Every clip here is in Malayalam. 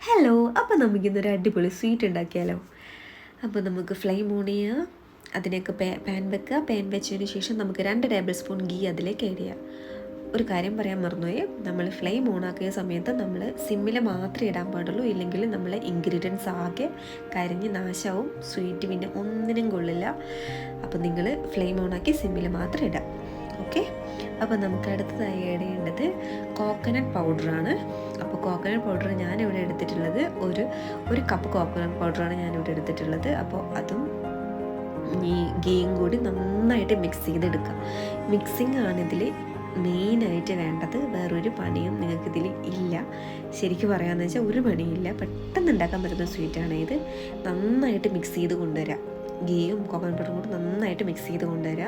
ഹലോ, അപ്പോൾ നമുക്കിന്നൊരു അടിപൊളി സ്വീറ്റ് ഉണ്ടാക്കിയാലോ. അപ്പോൾ നമുക്ക് ഫ്ലെയിം ഓൺ ചെയ്യുക, അതിലേക്ക് പാൻ വെക്കുക. പാൻ വെച്ചതിന് ശേഷം നമുക്ക് 2 ടേബിൾ സ്പൂൺ ഗീ അതിലേക്ക് ആഡ് ചെയ്യുക. ഒരു കാര്യം പറയാൻ മറന്നുപോയി, നമ്മൾ ഫ്ലെയിം ഓൺ ആക്കിയ സമയത്ത് നമ്മൾ സിമ്മിൽ മാത്രമേ ഇടാൻ പാടുള്ളൂ. ഇല്ലെങ്കിൽ നമ്മളെ ഇൻഗ്രീഡിയൻസ് ആകെ കരിഞ്ഞ് നാശവും, സ്വീറ്റ് പിന്നെ ഒന്നിനും കൊള്ളില്ല. അപ്പോൾ നിങ്ങൾ ഫ്ലെയിം ഓൺ ആക്കി സിമ്മിൽ മാത്രം ഇടാം. ഓക്കെ, അപ്പോൾ നമുക്ക് അടുത്തതായി ആഡ് ചെയ്യേണ്ടത് കോക്കനട്ട് പൗഡറാണ്. അപ്പോൾ കോക്കനട്ട് പൗഡർ ഞാനിവിടെ എടുത്തിട്ടുള്ളത് ഒരു കപ്പ് കോക്കനട്ട് പൗഡറാണ് ഞാനിവിടെ എടുത്തിട്ടുള്ളത്. അപ്പോൾ അതും ഈ ഗീയും കൂടി നന്നായിട്ട് മിക്സ് ചെയ്തെടുക്കുക. മിക്സിംഗ് ആണ് ഇതിൽ മെയിനായിട്ട് വേണ്ടത്. വേറൊരു പണിയും നിങ്ങൾക്കിതിൽ ഇല്ല. ശരിക്കും പറയാമെന്ന് വെച്ചാൽ ഒരു പണിയില്ല, പെട്ടെന്ന് ഉണ്ടാക്കാൻ പറ്റുന്ന സ്വീറ്റാണ് ഇത്. നന്നായിട്ട് മിക്സ് ചെയ്ത് കൊണ്ടുവരാം. ഗീയും കോക്കനട്ട് പൗഡറും കൂടി നന്നായിട്ട് മിക്സ് ചെയ്ത് കൊണ്ടുവരിക.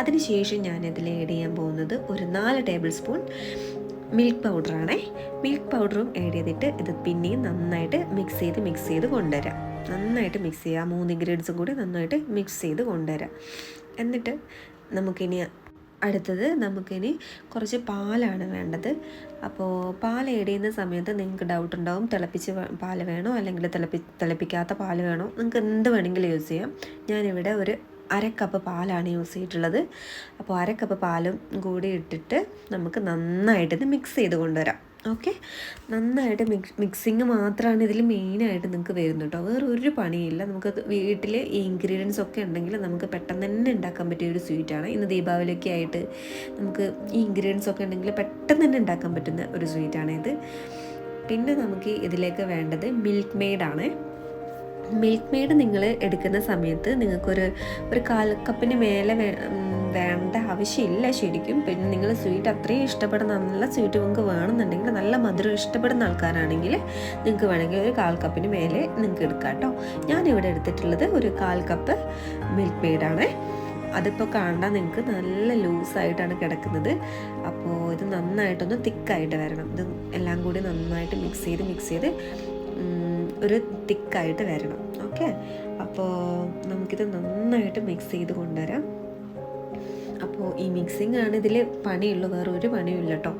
അതിനുശേഷം ഞാനിതിൽ ആഡ് ചെയ്യാൻ പോകുന്നത് ഒരു 4 ടേബിൾ സ്പൂൺ മിൽക്ക് പൗഡറാണേ. മിൽക്ക് പൗഡറും ആഡ് ചെയ്തിട്ട് ഇത് പിന്നെയും നന്നായിട്ട് മിക്സ് ചെയ്ത് കൊണ്ടുവരാം. നന്നായിട്ട് മിക്സ് ചെയ്യുക. 3 ഇൻഗ്രീഡിയൻസും കൂടി നന്നായിട്ട് മിക്സ് ചെയ്ത് കൊണ്ടുവരാം. എന്നിട്ട് നമുക്കിനി കുറച്ച് പാലാണ് വേണ്ടത്. അപ്പോൾ പാൽ ആഡ് ചെയ്യുന്ന സമയത്ത് നിങ്ങൾക്ക് ഡൗട്ട് ഉണ്ടാവും, തിളപ്പിച്ച് പാൽ വേണോ അല്ലെങ്കിൽ തിളപ്പിക്കാത്ത പാൽ വേണോ, നിങ്ങൾക്ക് എന്ത് വേണമെങ്കിലും യൂസ് ചെയ്യാം. ഞാനിവിടെ ഒരു 1/2 കപ്പ് പാലാണ് യൂസ് ചെയ്തിട്ടുള്ളത്. അപ്പോൾ 1/2 കപ്പ് പാലും കൂടി ഇട്ടിട്ട് നമുക്ക് നന്നായിട്ടിത് മിക്സ് ചെയ്ത് കൊണ്ടുവരാം. ഓക്കെ, നന്നായിട്ട് മിക്സിങ് മാത്രമാണ് ഇതിൽ മെയിനായിട്ട് നിങ്ങൾക്ക് വരുന്നത് കേട്ടോ. വേറെ ഒരു പണിയില്ല. നമുക്ക് വീട്ടിൽ ഈ ഇൻഗ്രീഡിയൻസ് ഒക്കെ ഉണ്ടെങ്കിൽ നമുക്ക് പെട്ടെന്ന് തന്നെ ഉണ്ടാക്കാൻ പറ്റിയ ഒരു സ്വീറ്റാണ്. ഇന്ന് ദീപാവലിയൊക്കെ ആയിട്ട് നമുക്ക് ഈ ഇൻഗ്രീഡിയൻസ് ഒക്കെ ഉണ്ടെങ്കിൽ പെട്ടെന്ന് തന്നെ ഉണ്ടാക്കാൻ പറ്റുന്ന ഒരു സ്വീറ്റാണിത്. പിന്നെ നമുക്ക് ഇതിലേക്ക് വേണ്ടത് മിൽക്ക് മെയ്ഡാണ്. മിൽക്ക് മെയ്ഡ് നിങ്ങൾ എടുക്കുന്ന സമയത്ത് നിങ്ങൾക്കൊരു 1/4 കപ്പിന് മേലെ വേണ്ട ആവശ്യമില്ല ശരിക്കും. പിന്നെ നിങ്ങൾ സ്വീറ്റ് അത്രയും ഇഷ്ടപ്പെടുന്ന, നല്ല സ്വീറ്റ് നിങ്ങൾക്ക് വേണമെന്നുണ്ടെങ്കിൽ, നല്ല മധുരം ഇഷ്ടപ്പെടുന്ന ആൾക്കാരാണെങ്കിൽ നിങ്ങൾക്ക് വേണമെങ്കിൽ ഒരു 1/4 കപ്പിന് മേലെ നിങ്ങൾക്ക് എടുക്കാം കേട്ടോ. ഞാനിവിടെ എടുത്തിട്ടുള്ളത് ഒരു 1/4 കപ്പ് മിൽക്ക് മെയ്ഡാണ്. അതിപ്പോൾ കാണാൻ നിങ്ങൾക്ക് നല്ല ലൂസായിട്ടാണ് കിടക്കുന്നത്. അപ്പോൾ ഇത് നന്നായിട്ടൊന്ന് തിക്കായിട്ട് വരണം. ഇത് എല്ലാം കൂടി നന്നായിട്ട് മിക്സ് ചെയ്ത് ഒരു തിക്കായിട്ട് വരണം. ഓക്കെ, അപ്പോൾ നമുക്കിത് നന്നായിട്ട് മിക്സ് ചെയ്ത് കൊണ്ടുവരാം. അപ്പോൾ ഈ മിക്സിംഗ് ആണ് ഇതിൽ പണിയുള്ളൂ, വേറെ ഒരു പണിയും ഇല്ല കേട്ടോ.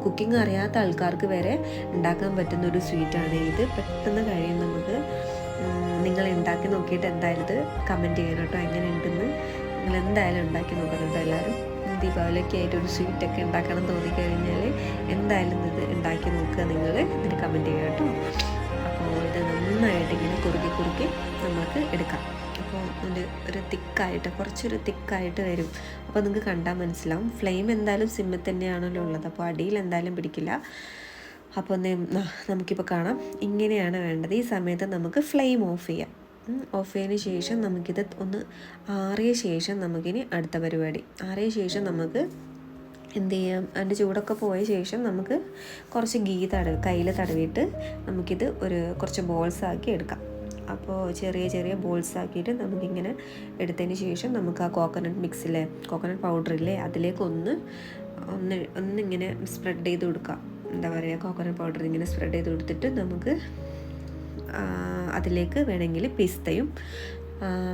കുക്കിംഗ് അറിയാത്ത ആൾക്കാർക്ക് വരെ ഉണ്ടാക്കാൻ പറ്റുന്ന ഒരു സ്വീറ്റാണ് ഇത്. പെട്ടെന്ന് കഴിയും നമുക്ക്. നിങ്ങൾ ഉണ്ടാക്കി നോക്കിയിട്ട് എന്തായാലും ഇത് കമൻറ്റ് ചെയ്യണം കേട്ടോ, എങ്ങനെയുണ്ടെന്ന്. നിങ്ങൾ എന്തായാലും ഉണ്ടാക്കി നോക്കണം കേട്ടോ. എല്ലാവരും ദീപാവലിയൊക്കെ ആയിട്ട് ഒരു സ്വീറ്റൊക്കെ ഉണ്ടാക്കണം തോന്നിക്കഴിഞ്ഞാൽ എന്തായാലും ഇത് ഉണ്ടാക്കി നോക്കുക. നിങ്ങൾ ഇതിന് കമൻറ്റ് ചെയ്യുക കേട്ടോ. അപ്പോൾ ഇത് നന്നായിട്ട് ഇങ്ങനെ കുറുക്കി നമുക്ക് എടുക്കാം. അപ്പോൾ ഒരു കുറച്ചൊരു തിക്കായിട്ട് വരും. അപ്പോൾ നിങ്ങൾക്ക് കണ്ടാൽ മനസ്സിലാവും. ഫ്ലെയിം എന്തായാലും സിമ്മിൽ തന്നെയാണല്ലോ ഉള്ളത്, അപ്പോൾ അടിയിൽ എന്തായാലും പിടിക്കില്ല. അപ്പോൾ നമുക്കിപ്പോൾ കാണാം, ഇങ്ങനെയാണ് വേണ്ടത്. ഈ സമയത്ത് നമുക്ക് ഫ്ലെയിം ഓഫ് ചെയ്യാം. ഓഫ് ചെയ്തതിന് ശേഷം നമുക്കിത് ഒന്ന് ആറിയ ശേഷം നമുക്കിനി അടുത്ത പരിപാടി. ആറിയ ശേഷം നമുക്ക് എന്ത് ചെയ്യാം, അതിൻ്റെ ചൂടൊക്കെ പോയ ശേഷം നമുക്ക് കുറച്ച് ഗീ കയ്യിൽ തടവിയിട്ട് നമുക്കിത് കുറച്ച് ബോൾസ് ആക്കി എടുക്കാം. അപ്പോൾ ചെറിയ ബോൾസ് ആക്കിയിട്ട് നമുക്കിങ്ങനെ എടുത്തതിന് ശേഷം നമുക്ക് ആ കോക്കനട്ട് പൗഡറില്ലേ അതിലേക്ക് ഒന്നിങ്ങനെ സ്പ്രെഡ് ചെയ്ത് കൊടുക്കാം. എന്താ പറയുക, കോക്കനട്ട് പൗഡർ ഇങ്ങനെ സ്പ്രെഡ് ചെയ്ത് കൊടുത്തിട്ട് നമുക്ക് അതിലേക്ക് വേണമെങ്കിൽ പിസ്തയും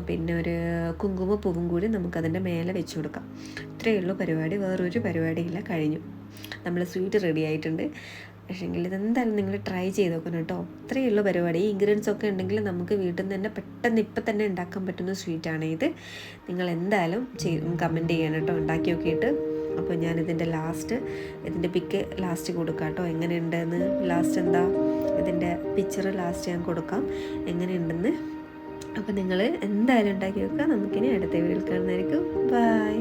പിന്നെ ഒരു കുങ്കുമപ്പൂവും കൂടി നമുക്കതിൻ്റെ മേലെ വെച്ച് കൊടുക്കാം. ഇത്രയേ ഉള്ളൂ പരിപാടി, വേറൊരു പരിപാടിയില്ല, കഴിഞ്ഞു. നമ്മൾ സ്വീറ്റ് റെഡി ആയിട്ടുണ്ട്. പക്ഷേങ്കിൽ ഇതെന്തായാലും നിങ്ങൾ ട്രൈ ചെയ്ത് നോക്കണം കേട്ടോ. ഇത്രയേ ഉള്ളൂ പരിപാടി. ഈ ഇൻഗ്രീഡിയൻസ് ഒക്കെ ഉണ്ടെങ്കിൽ നമുക്ക് വീട്ടിൽ നിന്ന് തന്നെ പെട്ടെന്ന് ഇപ്പം തന്നെ ഉണ്ടാക്കാൻ പറ്റുന്ന സ്വീറ്റാണ് ഇത്. നിങ്ങൾ എന്തായാലും കമൻറ്റ് ചെയ്യണം കേട്ടോ, ഉണ്ടാക്കി നോക്കിയിട്ട്. അപ്പോൾ ഇതിൻ്റെ പിക്ക് ലാസ്റ്റ് കൊടുക്കാം കേട്ടോ, എങ്ങനെയുണ്ടെന്ന്. ഇതിൻ്റെ പിക്ചർ ലാസ്റ്റ് ഞാൻ കൊടുക്കാം എങ്ങനെയുണ്ടെന്ന്. അപ്പോൾ നിങ്ങൾ എന്തായാലും ഉണ്ടാക്കി വെക്കുക. നമുക്കിനി അടുത്ത വീഡിയോയിൽ കാണുന്നതായിരിക്കും. ബൈ.